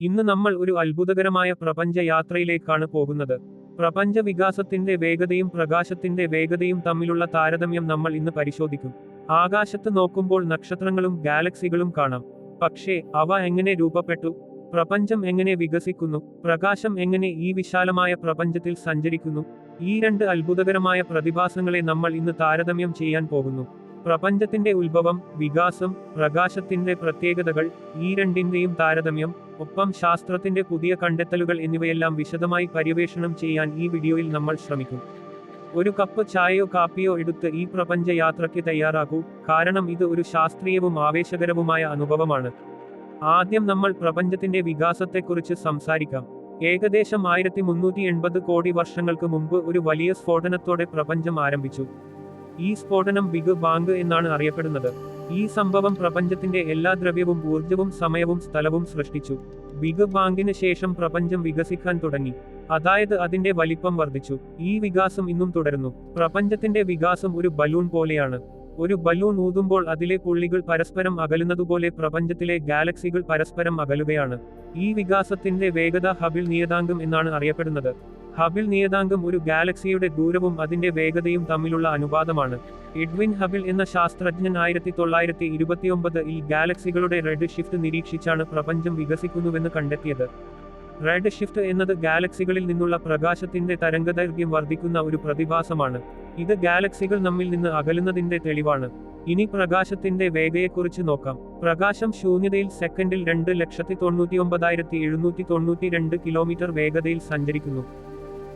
ഇന്ന് നമ്മൾ ഒരു അത്ഭുതകരമായ പ്രപഞ്ച യാത്രയിലേക്കാണ് പോകുന്നത്. പ്രപഞ്ച വികാസത്തിന്റെ വേഗതയും പ്രകാശത്തിന്റെ വേഗതയും തമ്മിലുള്ള താരതമ്യം നമ്മൾ ഇന്ന് പരിശോധിക്കും. ആകാശത്ത് നോക്കുമ്പോൾ നക്ഷത്രങ്ങളും ഗാലക്സികളും കാണാം. പക്ഷേ അവ എങ്ങനെ രൂപപ്പെട്ടു? പ്രപഞ്ചം എങ്ങനെ വികസിക്കുന്നു? പ്രകാശം എങ്ങനെ ഈ വിശാലമായ പ്രപഞ്ചത്തിൽ സഞ്ചരിക്കുന്നു? ഈ രണ്ട് അത്ഭുതകരമായ പ്രതിഭാസങ്ങളെ നമ്മൾ ഇന്ന് താരതമ്യം ചെയ്യാൻ പോകുന്നു. പ്രപഞ്ചത്തിന്റെ ഉത്ഭവം, വികാസം, പ്രകാശത്തിന്റെ പ്രത്യേകതകൾ, ഈ രണ്ടിന്റെയും താരതമ്യം, ഒപ്പം ശാസ്ത്രത്തിന്റെ പുതിയ കണ്ടെത്തലുകൾ എന്നിവയെല്ലാം വിശദമായി പര്യവേഷണം ചെയ്യാൻ ഈ വീഡിയോയിൽ നമ്മൾ ശ്രമിക്കും. ഒരു കപ്പ് ചായയോ കാപ്പിയോ എടുത്ത് ഈ പ്രപഞ്ച യാത്രയ്ക്ക് തയ്യാറാകൂ, കാരണം ഇത് ഒരു ശാസ്ത്രീയവും ആവേശകരവുമായ അനുഭവമാണ്. ആദ്യം നമ്മൾ പ്രപഞ്ചത്തിന്റെ വികാസത്തെക്കുറിച്ച് സംസാരിക്കാം. ഏകദേശം 1380 കോടി വർഷങ്ങൾക്ക് മുമ്പ് ഒരു വലിയ സ്ഫോടനത്തോടെ പ്രപഞ്ചം ആരംഭിച്ചു. ഈ സ്ഫോടനം ബിഗ് ബാങ് എന്നാണ് അറിയപ്പെടുന്നത്. ഈ സംഭവം പ്രപഞ്ചത്തിന്റെ എല്ലാ ദ്രവ്യവും ഊർജവും സമയവും സ്ഥലവും സൃഷ്ടിച്ചു. ബിഗ് ബാങ്കിന് ശേഷം പ്രപഞ്ചം വികസിക്കാൻ തുടങ്ങി, അതായത് അതിന്റെ വലിപ്പം വർദ്ധിച്ചു. ഈ വികാസം ഇന്നും തുടരുന്നു. പ്രപഞ്ചത്തിന്റെ വികാസം ഒരു ബലൂൺ പോലെയാണ്. ഒരു ബലൂൺ ഊതുമ്പോൾ അതിലെ പുള്ളികൾ പരസ്പരം അകലുന്നതുപോലെ പ്രപഞ്ചത്തിലെ ഗാലക്സികൾ പരസ്പരം അകലുകയാണ്. ഈ വികാസത്തിന്റെ വേഗത ഹബിൾ നിയതാങ്കം എന്നാണ് അറിയപ്പെടുന്നത്. ഹബിൾ നിയതാങ്കം ഒരു ഗാലക്സിയുടെ ദൂരവും അതിന്റെ വേഗതയും തമ്മിലുള്ള അനുപാതമാണ്. എഡ്വിൻ ഹബിൾ എന്ന ശാസ്ത്രജ്ഞൻ 1929 ഗാലക്സികളുടെ റെഡ് ഷിഫ്റ്റ് നിരീക്ഷിച്ചാണ് പ്രപഞ്ചം വികസിക്കുന്നുവെന്ന് കണ്ടെത്തിയത്. റെഡ് ഷിഫ്റ്റ് എന്നത് ഗാലക്സികളിൽ നിന്നുള്ള പ്രകാശത്തിന്റെ തരംഗദൈർഘ്യം വർദ്ധിക്കുന്ന ഒരു പ്രതിഭാസമാണ്. ഇത് ഗാലക്സികൾ നമ്മിൽ നിന്ന് അകലുന്നതിന്റെ തെളിവാണ്. ഇനി പ്രകാശത്തിന്റെ വേഗതയെക്കുറിച്ച് നോക്കാം. പ്രകാശം ശൂന്യതയിൽ സെക്കൻഡിൽ 2,99,792 കിലോമീറ്റർ വേഗതയിൽ സഞ്ചരിക്കുന്നു.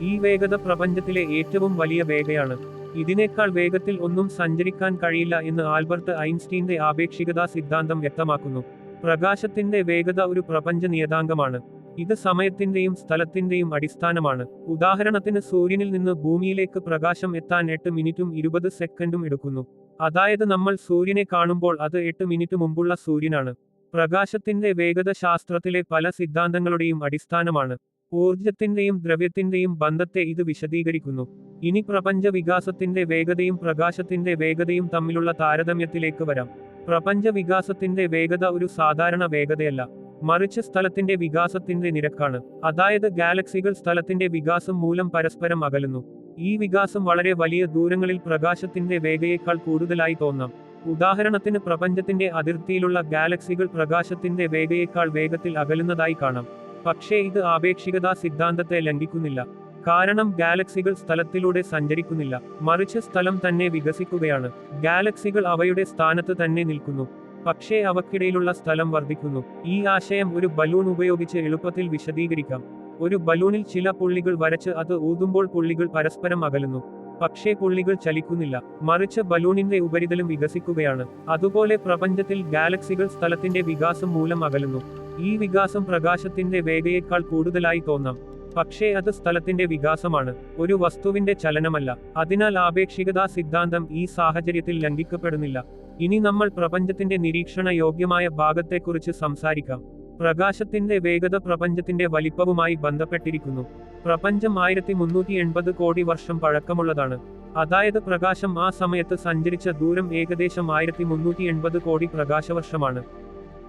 ഈ വേഗത പ്രപഞ്ചത്തിലെ ഏറ്റവും വലിയ വേഗതയാണ്. ഇതിനേക്കാൾ വേഗത്തിൽ ഒന്നും സഞ്ചരിക്കാൻ കഴിയില്ല എന്ന് ആൽബർട്ട് ഐൻസ്റ്റീന്റെ ആപേക്ഷികതാ സിദ്ധാന്തം വ്യക്തമാക്കുന്നു. പ്രകാശത്തിന്റെ വേഗത ഒരു പ്രപഞ്ച നിയതാങ്കമാണ്. ഇത് സമയത്തിന്റെയും സ്ഥലത്തിന്റെയും അടിസ്ഥാനമാണ്. ഉദാഹരണത്തിന് സൂര്യനിൽ നിന്ന് ഭൂമിയിലേക്ക് പ്രകാശം എത്താൻ 8 മിനിറ്റും 20 സെക്കൻഡും എടുക്കുന്നു. അതായത് നമ്മൾ സൂര്യനെ കാണുമ്പോൾ അത് 8 മിനിറ്റ് മുമ്പുള്ള സൂര്യനാണ്. പ്രകാശത്തിന്റെ വേഗത ശാസ്ത്രത്തിലെ പല സിദ്ധാന്തങ്ങളുടെയും അടിസ്ഥാനമാണ്. ഊർജത്തിന്റെയും ദ്രവ്യത്തിന്റെയും ബന്ധത്തെ ഇത് വിശദീകരിക്കുന്നു. ഇനി പ്രപഞ്ച വികാസത്തിന്റെ വേഗതയും പ്രകാശത്തിന്റെ വേഗതയും തമ്മിലുള്ള താരതമ്യത്തിലേക്ക് വരാം. പ്രപഞ്ച വികാസത്തിന്റെ വേഗത ഒരു സാധാരണ വേഗതയല്ല, മറിച്ച് സ്ഥലത്തിന്റെ വികാസത്തിന്റെ നിരക്കാണ്. അതായത് ഗാലക്സികൾ സ്ഥലത്തിന്റെ വികാസം മൂലം പരസ്പരം അകലുന്നു. ഈ വികാസം വളരെ വലിയ ദൂരങ്ങളിൽ പ്രകാശത്തിന്റെ വേഗതയേക്കാൾ കൂടുതലായി തോന്നാം. ഉദാഹരണത്തിന് പ്രപഞ്ചത്തിന്റെ അതിർത്തിയിലുള്ള ഗാലക്സികൾ പ്രകാശത്തിന്റെ വേഗതയേക്കാൾ വേഗത്തിൽ അകലുന്നതായി കാണാം. പക്ഷേ ഇത് ആപേക്ഷികതാ സിദ്ധാന്തത്തെ ലംഘിക്കുന്നില്ല. കാരണം ഗാലക്സികൾ സ്ഥലത്തിലൂടെ സഞ്ചരിക്കുന്നില്ല, മറിച്ച് സ്ഥലം തന്നെ വികസിക്കുകയാണ്. ഗാലക്സികൾ അവയുടെ സ്ഥാനത്ത് തന്നെ നിൽക്കുന്നു, പക്ഷേ അവക്കിടയിലുള്ള സ്ഥലം വർദ്ധിക്കുന്നു. ഈ ആശയം ഒരു ബലൂൺ ഉപയോഗിച്ച് എളുപ്പത്തിൽ വിശദീകരിക്കാം. ഒരു ബലൂണിൽ ചില പുള്ളികൾ വരച്ച് അത് ഊതുമ്പോൾ പുള്ളികൾ പരസ്പരം അകലുന്നു, പക്ഷേ പുള്ളികൾ ചലിക്കുന്നില്ല, മറിച്ച് ബലൂണിന്റെ ഉപരിതലം വികസിക്കുകയാണ്. അതുപോലെ പ്രപഞ്ചത്തിൽ ഗാലക്സികൾ സ്ഥലത്തിന്റെ വികാസം മൂലം അകലുന്നു. ഈ വികാസം പ്രകാശത്തിന്റെ വേഗതയേക്കാൾ കൂടുതലായി തോന്നാം, പക്ഷേ അത് സ്ഥലത്തിന്റെ വികാസമാണ്, ഒരു വസ്തുവിന്റെ ചലനമല്ല. അതിനാൽ ആപേക്ഷികതാ സിദ്ധാന്തം ഈ സാഹചര്യത്തിൽ ലംഘിക്കപ്പെടുന്നില്ല. ഇനി നമ്മൾ പ്രപഞ്ചത്തിന്റെ നിരീക്ഷണ യോഗ്യമായ ഭാഗത്തെക്കുറിച്ച് സംസാരിക്കാം. പ്രകാശത്തിന്റെ വേഗത പ്രപഞ്ചത്തിന്റെ വലിപ്പവുമായി ബന്ധപ്പെട്ടിരിക്കുന്നു. പ്രപഞ്ചം 1380 കോടി വർഷം പഴക്കമുള്ളതാണ്. അതായത് പ്രകാശം ആ സമയത്ത് സഞ്ചരിച്ച ദൂരം ഏകദേശം 1380 കോടി പ്രകാശവർഷമാണ്.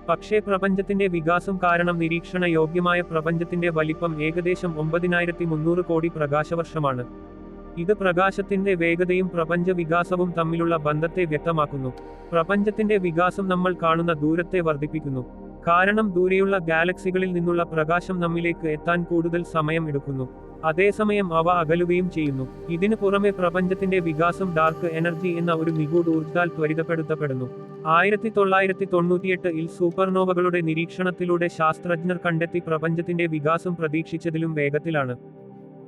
പക്ഷേ പ്രപഞ്ചത്തിന്റെ വികാസം കാരണം നിരീക്ഷണ യോഗ്യമായ പ്രപഞ്ചത്തിന്റെ വലിപ്പം ഏകദേശം 9300 കോടി പ്രകാശവർഷമാണ്. ഇത് പ്രകാശത്തിന്റെ വേഗതയും പ്രപഞ്ച വികാസവും തമ്മിലുള്ള ബന്ധത്തെ വ്യക്തമാക്കുന്നു. പ്രപഞ്ചത്തിന്റെ വികാസം നമ്മൾ കാണുന്ന ദൂരത്തെ വർദ്ധിപ്പിക്കുന്നു, കാരണം ദൂരെയുള്ള ഗാലക്സികളിൽ നിന്നുള്ള പ്രകാശം നമ്മിലേക്ക് എത്താൻ കൂടുതൽ സമയം എടുക്കുന്നു. അതേസമയം അവ അകലുകയും ചെയ്യുന്നു. ഇതിനു പുറമെ പ്രപഞ്ചത്തിന്റെ വികാസം ഡാർക്ക് എനർജി എന്ന ഒരു നിഗൂഢ ഊർജ്ജത്താൽ ത്വരിതപ്പെടുത്തപ്പെടുന്നു. 1998 സൂപ്പർനോവകളുടെ നിരീക്ഷണത്തിലൂടെ ശാസ്ത്രജ്ഞർ കണ്ടെത്തി പ്രപഞ്ചത്തിന്റെ വികാസം പ്രതീക്ഷിച്ചതിലും വേഗത്തിലാണ്.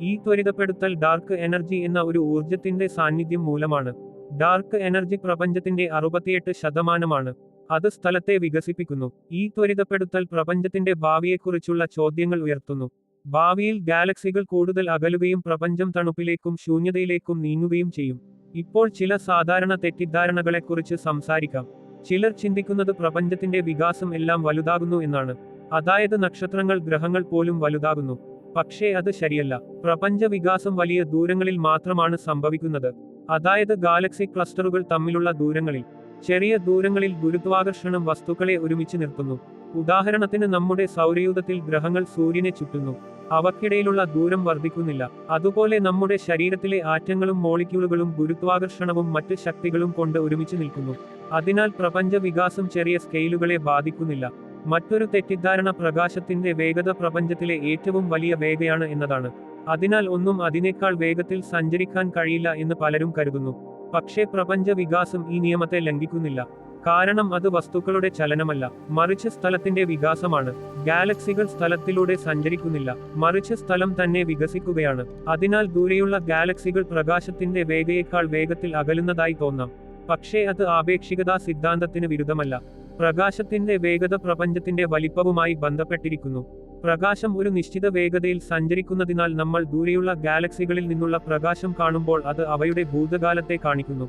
ഈ ത്വരിതപ്പെടുത്തൽ ഡാർക്ക് എനർജി എന്ന ഒരു ഊർജ്ജത്തിന്റെ സാന്നിധ്യം മൂലമാണ്. ഡാർക്ക് എനർജി പ്രപഞ്ചത്തിന്റെ 68%. അത് സ്ഥലത്തെ വികസിപ്പിക്കുന്നു. ഈ ത്വരിതപ്പെടുത്തൽ പ്രപഞ്ചത്തിന്റെ ഭാവിയെക്കുറിച്ചുള്ള ചോദ്യങ്ങൾ ഉയർത്തുന്നു. ഭാവിയിൽ ഗാലക്സികൾ കൂടുതൽ അകലുകയും പ്രപഞ്ചം തണുപ്പിലേക്കും ശൂന്യതയിലേക്കും നീങ്ങുകയും ചെയ്യും. ഇപ്പോൾ ചില സാധാരണ തെറ്റിദ്ധാരണകളെക്കുറിച്ച് സംസാരിക്കാം. ചിലർ ചിന്തിക്കുന്നത് പ്രപഞ്ചത്തിന്റെ വികാസം എല്ലാം വലുതാകുന്നു എന്നാണ്. അതായത് നക്ഷത്രങ്ങൾ, ഗ്രഹങ്ങൾ പോലും വലുതാകുന്നു. പക്ഷേ അത് ശരിയല്ല. പ്രപഞ്ച വികാസം വലിയ ദൂരങ്ങളിൽ മാത്രമാണ് സംഭവിക്കുന്നത്, അതായത് ഗാലക്സി ക്ലസ്റ്ററുകൾ തമ്മിലുള്ള ദൂരങ്ങളിൽ. ചെറിയ ദൂരങ്ങളിൽ ഗുരുത്വാകർഷണം വസ്തുക്കളെ ഒരുമിച്ച് നിർത്തുന്നു. ഉദാഹരണത്തിന് നമ്മുടെ സൗരയൂഥത്തിൽ ഗ്രഹങ്ങൾ സൂര്യനെ ചുറ്റുന്നു. അവക്കിടയിലുള്ള ദൂരം വർദ്ധിക്കുന്നില്ല. അതുപോലെ നമ്മുടെ ശരീരത്തിലെ ആറ്റങ്ങളും മോളിക്യൂളുകളും ഗുരുത്വാകർഷണവും മറ്റ് ശക്തികളും കൊണ്ട് ഒരുമിച്ച് നിൽക്കുന്നു. അതിനാൽ പ്രപഞ്ച വികാസം ചെറിയ സ്കെയിലുകളെ ബാധിക്കുന്നില്ല. മറ്റൊരു തെറ്റിദ്ധാരണ പ്രകാശത്തിന്റെ വേഗത പ്രപഞ്ചത്തിലെ ഏറ്റവും വലിയ വേഗതയാണ് എന്നതാണ്. അതിനാൽ ഒന്നും അതിനേക്കാൾ വേഗത്തിൽ സഞ്ചരിക്കാൻ കഴിയില്ല എന്ന് പലരും കരുതുന്നു. പക്ഷേ പ്രപഞ്ച വികാസം ഈ നിയമത്തെ ലംഘിക്കുന്നില്ല. കാരണം അത് വസ്തുക്കളുടെ ചലനമല്ല, മറിച്ച് സ്ഥലത്തിന്റെ വികാസമാണ്. ഗാലക്സികൾ സ്ഥലത്തിലൂടെ സഞ്ചരിക്കുന്നില്ല, മറിച്ച് സ്ഥലം തന്നെ വികസിക്കുകയാണ്. അതിനാൽ ദൂരെയുള്ള ഗാലക്സികൾ പ്രകാശത്തിന്റെ വേഗതയേക്കാൾ വേഗത്തിൽ അകലുന്നതായി തോന്നാം. പക്ഷേ അത് ആപേക്ഷികതാ സിദ്ധാന്തത്തിന് വിരുദ്ധമല്ല. പ്രകാശത്തിന്റെ വേഗത പ്രപഞ്ചത്തിന്റെ വലിപ്പവുമായി ബന്ധപ്പെട്ടിരിക്കുന്നു. പ്രകാശം ഒരു നിശ്ചിത വേഗതയിൽ സഞ്ചരിക്കുന്നതിനാൽ നമ്മൾ ദൂരെയുള്ള ഗാലക്സികളിൽ നിന്നുള്ള പ്രകാശം കാണുമ്പോൾ അത് അവയുടെ ഭൂതകാലത്തെ കാണിക്കുന്നു.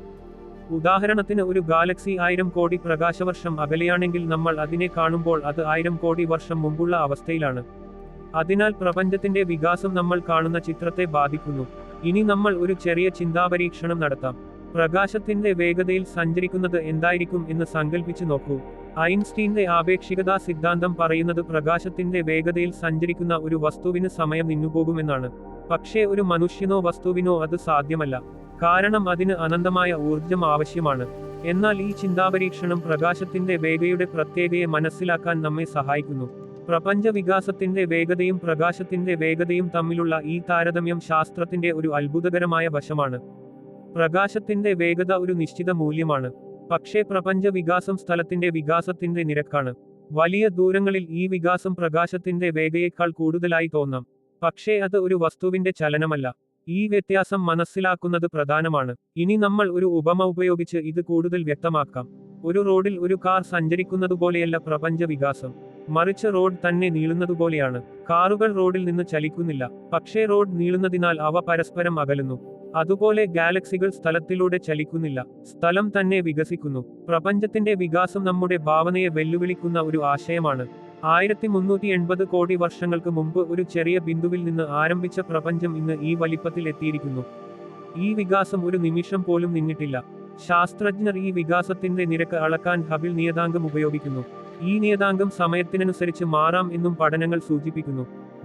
ഉദാഹരണത്തിന് ഒരു ഗാലക്സി 1000 കോടി പ്രകാശവർഷം അകലെയാണെങ്കിൽ നമ്മൾ അതിനെ കാണുമ്പോൾ അത് 1000 കോടി വർഷം മുമ്പുള്ള അവസ്ഥയിലാണ്. അതിനാൽ പ്രപഞ്ചത്തിന്റെ വികാസം നമ്മൾ കാണുന്ന ചിത്രത്തെ ബാധിക്കുന്നു. ഇനി നമ്മൾ ഒരു ചെറിയ ചിന്താപരീക്ഷണം നടത്താം. പ്രകാശത്തിന്റെ വേഗതയിൽ സഞ്ചരിക്കുന്നത് എന്തായിരിക്കും എന്ന് സങ്കല്പിച്ചു നോക്കൂ. ഐൻസ്റ്റീന്റെ ആപേക്ഷികതാ സിദ്ധാന്തം പറയുന്നത് പ്രകാശത്തിന്റെ വേഗതയിൽ സഞ്ചരിക്കുന്ന ഒരു വസ്തുവിന് സമയം നിന്നുപോകുമെന്നാണ്. പക്ഷേ ഒരു മനുഷ്യനോ വസ്തുവിനോ അത് സാധ്യമല്ല. കാരണം അതിന് അനന്തമായ ഊർജം ആവശ്യമാണ്. എന്നാൽ ഈ ചിന്താപരീക്ഷണം പ്രകാശത്തിന്റെ വേഗതയുടെ പ്രത്യേകതയെ മനസ്സിലാക്കാൻ നമ്മെ സഹായിക്കുന്നു. പ്രപഞ്ച വികാസത്തിന്റെ വേഗതയും പ്രകാശത്തിന്റെ വേഗതയും തമ്മിലുള്ള ഈ താരതമ്യം ശാസ്ത്രത്തിന്റെ ഒരു അത്ഭുതകരമായ വശമാണ്. പ്രകാശത്തിന്റെ വേഗത ഒരു നിശ്ചിത മൂല്യമാണ്. പക്ഷേ പ്രപഞ്ച വികാസം സ്ഥലത്തിന്റെ വികാസത്തിന്റെ നിരക്കാണ്. വലിയ ദൂരങ്ങളിൽ ഈ വികാസം പ്രകാശത്തിന്റെ വേഗതയേക്കാൾ കൂടുതലായി തോന്നാം. പക്ഷേ അത് ഒരു വസ്തുവിന്റെ ചലനമല്ല. ഈ വ്യത്യാസം മനസ്സിലാക്കുന്നത് പ്രധാനമാണ്. ഇനി നമ്മൾ ഒരു ഉപമ ഉപയോഗിച്ച് ഇത് കൂടുതൽ വ്യക്തമാക്കാം. ഒരു റോഡിൽ ഒരു കാർ സഞ്ചരിക്കുന്നതുപോലെയല്ല പ്രപഞ്ച വികാസം, മറിച്ച് റോഡ് തന്നെ നീളുന്നതുപോലെയാണ്. കാറുകൾ റോഡിൽ നിന്ന് ചലിക്കുന്നില്ല, പക്ഷേ റോഡ് നീളുന്നതിനാൽ അവ പരസ്പരം അകലുന്നു. അതുപോലെ ഗാലക്സികൾ സ്ഥലത്തിലൂടെ ചലിക്കുന്നില്ല, സ്ഥലം തന്നെ വികസിക്കുന്നു. പ്രപഞ്ചത്തിന്റെ വികാസം നമ്മുടെ ഭാവനയെ വെല്ലുവിളിക്കുന്ന ഒരു ആശയമാണ്. 1380 കോടി വർഷങ്ങൾക്ക് മുമ്പ് ഒരു ചെറിയ ബിന്ദുവിൽ നിന്ന് ആരംഭിച്ച പ്രപഞ്ചം ഇന്ന് ഈ വലിപ്പത്തിൽ എത്തിയിരിക്കുന്നു. ഈ വികാസം ഒരു നിമിഷം പോലും നിന്നിട്ടില്ല. ശാസ്ത്രജ്ഞർ ഈ വികാസത്തിന്റെ നിരക്ക് അളക്കാൻ ഹബിൾ നിയതാങ്കം ഉപയോഗിക്കുന്നു. ഈ നിയതാങ്കം സമയത്തിനനുസരിച്ച് മാറാം എന്നും പഠനങ്ങൾ സൂചിപ്പിക്കുന്നു.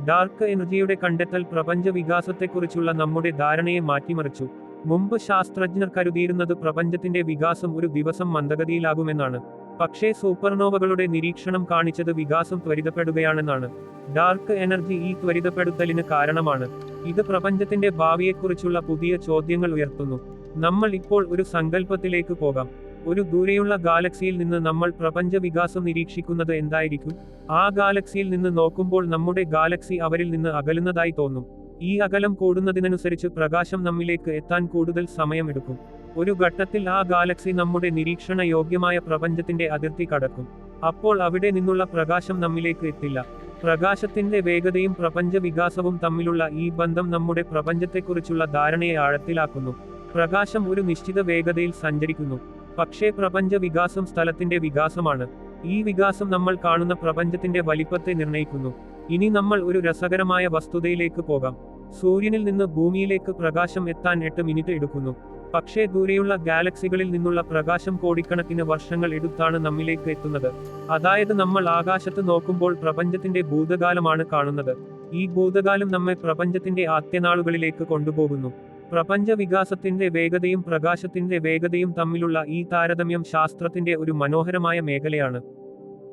ഡാർക്ക് എനർജിയുടെ കണ്ടെത്തൽ പ്രപഞ്ച വികാസത്തെക്കുറിച്ചുള്ള നമ്മുടെ ധാരണയെ മാറ്റിമറിച്ചു. മുമ്പ് ശാസ്ത്രജ്ഞർ കരുതിയിരുന്നത് പ്രപഞ്ചത്തിന്റെ വികാസം ഒരു ദിവസം മന്ദഗതിയിലാകുമെന്നാണ്. പക്ഷേ സൂപ്പർനോവകളുടെ നിരീക്ഷണം കാണിച്ചത് വികാസം ത്വരിതപ്പെടുകയാണെന്നാണ്. ഡാർക്ക് എനർജി ഈ ത്വരിതപ്പെടുത്തലിന് കാരണമാണ്. ഇത് പ്രപഞ്ചത്തിന്റെ ഭാവിയെക്കുറിച്ചുള്ള പുതിയ ചോദ്യങ്ങൾ ഉയർത്തുന്നു. നമ്മൾ ഇപ്പോൾ ഒരു സങ്കല്പത്തിലേക്ക് പോകാം. ഒരു ദൂരെയുള്ള ഗാലക്സിയിൽ നിന്ന് നമ്മൾ പ്രപഞ്ച വികാസം നിരീക്ഷിക്കുന്നത് എന്തായിരിക്കും? ആ ഗാലക്സിയിൽ നിന്ന് നോക്കുമ്പോൾ നമ്മുടെ ഗാലക്സി അവരിൽ നിന്ന് അകലുന്നതായി തോന്നും. ഈ അകലം കൂടുന്നതിനനുസരിച്ച് പ്രകാശം നമ്മിലേക്ക് എത്താൻ കൂടുതൽ സമയമെടുക്കും. ഒരു ഘട്ടത്തിൽ ആ ഗാലക്സി നമ്മുടെ നിരീക്ഷണ യോഗ്യമായ പ്രപഞ്ചത്തിന്റെ അതിർത്തി കടക്കും. അപ്പോൾ അവിടെ നിന്നുള്ള പ്രകാശം നമ്മിലേക്ക് എത്തില്ല. പ്രകാശത്തിന്റെ വേഗതയും പ്രപഞ്ച വികാസവും തമ്മിലുള്ള ഈ ബന്ധം നമ്മുടെ പ്രപഞ്ചത്തെക്കുറിച്ചുള്ള ധാരണയെ ആഴത്തിലാക്കുന്നു. പ്രകാശം ഒരു നിശ്ചിത വേഗതയിൽ സഞ്ചരിക്കുന്നു, പക്ഷേ പ്രപഞ്ച വികാസം സ്ഥലത്തിന്റെ വികാസമാണ്. ഈ വികാസം നമ്മൾ കാണുന്ന പ്രപഞ്ചത്തിന്റെ വലിപ്പത്തെ നിർണ്ണയിക്കുന്നു. ഇനി നമ്മൾ ഒരു രസകരമായ വസ്തുതയിലേക്ക് പോകാം. സൂര്യനിൽ നിന്ന് ഭൂമിയിലേക്ക് പ്രകാശം എത്താൻ 8 മിനിറ്റ് എടുക്കുന്നു. പക്ഷേ ദൂരെയുള്ള ഗാലക്സികളിൽ നിന്നുള്ള പ്രകാശം കോടിക്കണക്കിന് വർഷങ്ങൾ എടുത്താണ് നമ്മിലേക്ക് എത്തുന്നത്. അതായത് നമ്മൾ ആകാശത്ത് നോക്കുമ്പോൾ പ്രപഞ്ചത്തിന്റെ ഭൂതകാലമാണ് കാണുന്നത്. ഈ ഭൂതകാലം നമ്മെ പ്രപഞ്ചത്തിന്റെ ആദ്യനാളുകളിലേക്ക് കൊണ്ടുപോകുന്നു. പ്രപഞ്ച വികാസത്തിന്റെ വേഗതയും പ്രകാശത്തിന്റെ വേഗതയും തമ്മിലുള്ള ഈ താരതമ്യം ശാസ്ത്രത്തിന്റെ ഒരു മനോഹരമായ മേഖലയാണ്.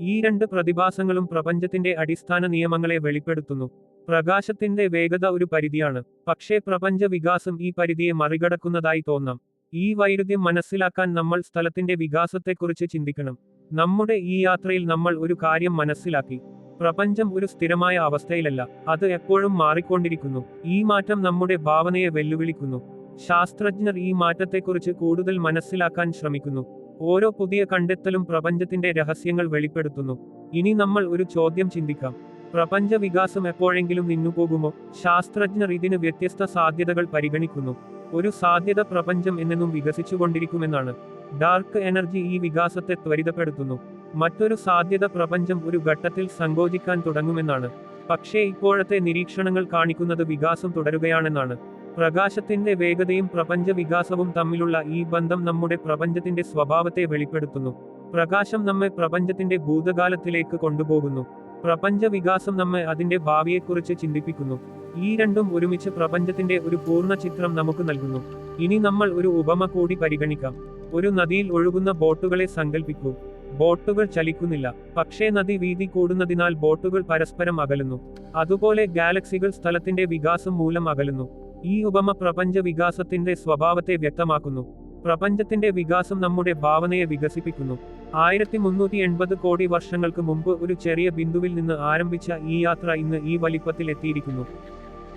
ഈ രണ്ട് പ്രതിഭാസങ്ങളും പ്രപഞ്ചത്തിന്റെ അടിസ്ഥാന നിയമങ്ങളെ വെളിപ്പെടുത്തുന്നു. പ്രകാശത്തിന്റെ വേഗത ഒരു പരിധിയാണ്, പക്ഷേ പ്രപഞ്ച വികാസം ഈ പരിധിയെ മറികടക്കുന്നതായി തോന്നാം. ഈ വൈരുദ്ധ്യം മനസ്സിലാക്കാൻ നമ്മൾ സ്ഥലത്തിന്റെ വികാസത്തെക്കുറിച്ച് ചിന്തിക്കണം. നമ്മുടെ ഈ യാത്രയിൽ നമ്മൾ ഒരു കാര്യം മനസ്സിലാക്കി. പ്രപഞ്ചം ഒരു സ്ഥിരമായ അവസ്ഥയിലല്ല, അത് എപ്പോഴും മാറിക്കൊണ്ടിരിക്കുന്നു. ഈ മാറ്റം നമ്മുടെ ഭാവനയെ വെല്ലുവിളിക്കുന്നു. ശാസ്ത്രജ്ഞർ ഈ മാറ്റത്തെക്കുറിച്ച് കൂടുതൽ മനസ്സിലാക്കാൻ ശ്രമിക്കുന്നു. ഓരോ പുതിയ കണ്ടെത്തലും പ്രപഞ്ചത്തിന്റെ രഹസ്യങ്ങൾ വെളിപ്പെടുത്തുന്നു. ഇനി നമ്മൾ ഒരു ചോദ്യം ചിന്തിക്കാം. പ്രപഞ്ച വികാസം എപ്പോഴെങ്കിലും നിന്നുപോകുമോ? ശാസ്ത്രജ്ഞർ ഇതിന് വ്യത്യസ്ത സാധ്യതകൾ പരിഗണിക്കുന്നു. ഒരു സാധ്യത പ്രപഞ്ചം എന്നെന്നും വികസിച്ചുകൊണ്ടിരിക്കുമെന്നാണ്. ഡാർക്ക് എനർജി ഈ വികാസത്തെ ത്വരിതപ്പെടുത്തുന്നു. മറ്റൊരു സാധ്യത പ്രപഞ്ചം ഒരു ഘട്ടത്തിൽ സങ്കോചിക്കാൻ തുടങ്ങുമെന്നാണ്. പക്ഷേ ഇപ്പോഴത്തെ നിരീക്ഷണങ്ങൾ കാണിക്കുന്നത് വികാസം തുടരുകയാണെന്നാണ്. പ്രകാശത്തിന്റെ വേഗതയും പ്രപഞ്ച വികാസവും തമ്മിലുള്ള ഈ ബന്ധം നമ്മുടെ പ്രപഞ്ചത്തിന്റെ സ്വഭാവത്തെ വെളിപ്പെടുത്തുന്നു. പ്രകാശം നമ്മെ പ്രപഞ്ചത്തിന്റെ ഭൂതകാലത്തിലേക്ക് കൊണ്ടുപോകുന്നു. പ്രപഞ്ച വികാസം നമ്മെ അതിന്റെ ഭാവിയെക്കുറിച്ച് ചിന്തിപ്പിക്കുന്നു. ഈ രണ്ടും ഒരുമിച്ച് പ്രപഞ്ചത്തിന്റെ ഒരു പൂർണ്ണ ചിത്രം നമുക്ക് നൽകുന്നു. ഇനി നമ്മൾ ഒരു ഉപമ കൂടി പരിഗണിക്കാം. ഒരു നദിയിൽ ഒഴുകുന്ന ബോട്ടുകളെ സങ്കൽപ്പിക്കൂ. ബോട്ടുകൾ ചലിക്കുന്നില്ല, പക്ഷേ നദി വീതി കൂടുന്നതിനാൽ ബോട്ടുകൾ പരസ്പരം അകലുന്നു. അതുപോലെ ഗാലക്സികൾ സ്ഥലത്തിന്റെ വികാസം മൂലം അകലുന്നു. ഈ ഉപമ പ്രപഞ്ച വികാസത്തിന്റെ സ്വഭാവത്തെ വ്യക്തമാക്കുന്നു. പ്രപഞ്ചത്തിന്റെ വികാസം നമ്മുടെ ഭാവനയെ വികസിപ്പിക്കുന്നു. 1380 കോടി വർഷങ്ങൾക്ക് മുമ്പ് ഒരു ചെറിയ ബിന്ദുവിൽ നിന്ന് ആരംഭിച്ച ഈ യാത്ര ഇന്ന് ഈ വലിപ്പത്തിൽ എത്തിയിരിക്കുന്നു.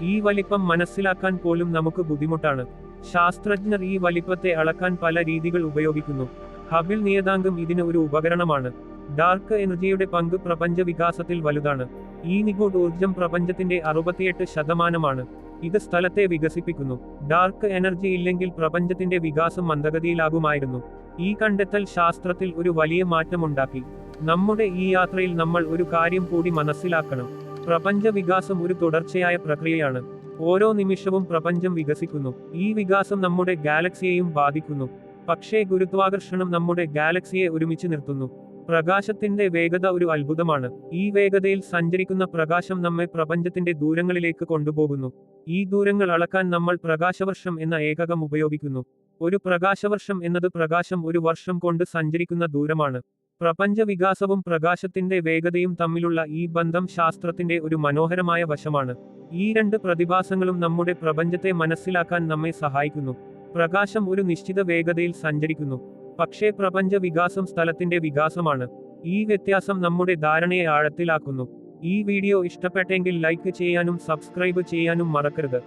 ഈ വലിപ്പം മനസ്സിലാക്കാൻ പോലും നമുക്ക് ബുദ്ധിമുട്ടാണ്. ശാസ്ത്രജ്ഞർ ഈ വലിപ്പത്തെ അളക്കാൻ പല രീതികൾ ഉപയോഗിക്കുന്നു. ഹബിൾ നിയതാങ്കം ഇതിന് ഒരു ഉപകരണമാണ്. ഡാർക്ക് എനർജിയുടെ പങ്ക് പ്രപഞ്ച വികാസത്തിൽ വലുതാണ്. ഈ നിഗൂഢ ഊർജം പ്രപഞ്ചത്തിന്റെ 68%. ഇത് സ്ഥലത്തെ വികസിപ്പിക്കുന്നു. ഡാർക്ക് എനർജി ഇല്ലെങ്കിൽ പ്രപഞ്ചത്തിന്റെ വികാസം മന്ദഗതിയിലാകുമായിരുന്നു. ഈ കണ്ടെത്തൽ ശാസ്ത്രത്തിൽ ഒരു വലിയ മാറ്റമുണ്ടാക്കി. നമ്മുടെ ഈ യാത്രയിൽ നമ്മൾ ഒരു കാര്യം കൂടി മനസ്സിലാക്കണം. പ്രപഞ്ച വികാസം ഒരു തുടർച്ചയായ പ്രക്രിയയാണ്. ഓരോ നിമിഷവും പ്രപഞ്ചം വികസിക്കുന്നു. ഈ വികാസം നമ്മുടെ ഗാലക്സിയെയും ബാധിക്കുന്നു. പക്ഷേ ഗുരുത്വാകർഷണം നമ്മുടെ ഗാലക്സിയെ ഒരുമിച്ച് നിർത്തുന്നു. പ്രകാശത്തിന്റെ വേഗത ഒരു അത്ഭുതമാണ്. ഈ വേഗതയിൽ സഞ്ചരിക്കുന്ന പ്രകാശം നമ്മെ പ്രപഞ്ചത്തിന്റെ ദൂരങ്ങളിലേക്ക് കൊണ്ടുപോകുന്നു. ഈ ദൂരങ്ങൾ അളക്കാൻ നമ്മൾ പ്രകാശവർഷം എന്ന ഏകകം ഉപയോഗിക്കുന്നു. ഒരു പ്രകാശവർഷം എന്നത് പ്രകാശം ഒരു വർഷം കൊണ്ട് സഞ്ചരിക്കുന്ന ദൂരമാണ്. പ്രപഞ്ച വികാസവും പ്രകാശത്തിന്റെ വേഗതയും തമ്മിലുള്ള ഈ ബന്ധം ശാസ്ത്രത്തിന്റെ ഒരു മനോഹരമായ വശമാണ്. ഈ രണ്ട് പ്രതിഭാസങ്ങളും നമ്മുടെ പ്രപഞ്ചത്തെ മനസ്സിലാക്കാൻ നമ്മെ സഹായിക്കുന്നു. പ്രകാശം ഒരു നിശ്ചിത വേഗതയിൽ സഞ്ചരിക്കുന്നു, പക്ഷേ പ്രപഞ്ച വികാസം സ്ഥലത്തിന്റെ വികാസമാണ്. ഈ വ്യത്യാസം നമ്മുടെ ധാരണയെ ആഴത്തിലാക്കുന്നു. ഈ വീഡിയോ ഇഷ്ടപ്പെട്ടെങ്കിൽ ലൈക്ക് ചെയ്യാനും സബ്സ്ക്രൈബ് ചെയ്യാനും മറക്കരുത്.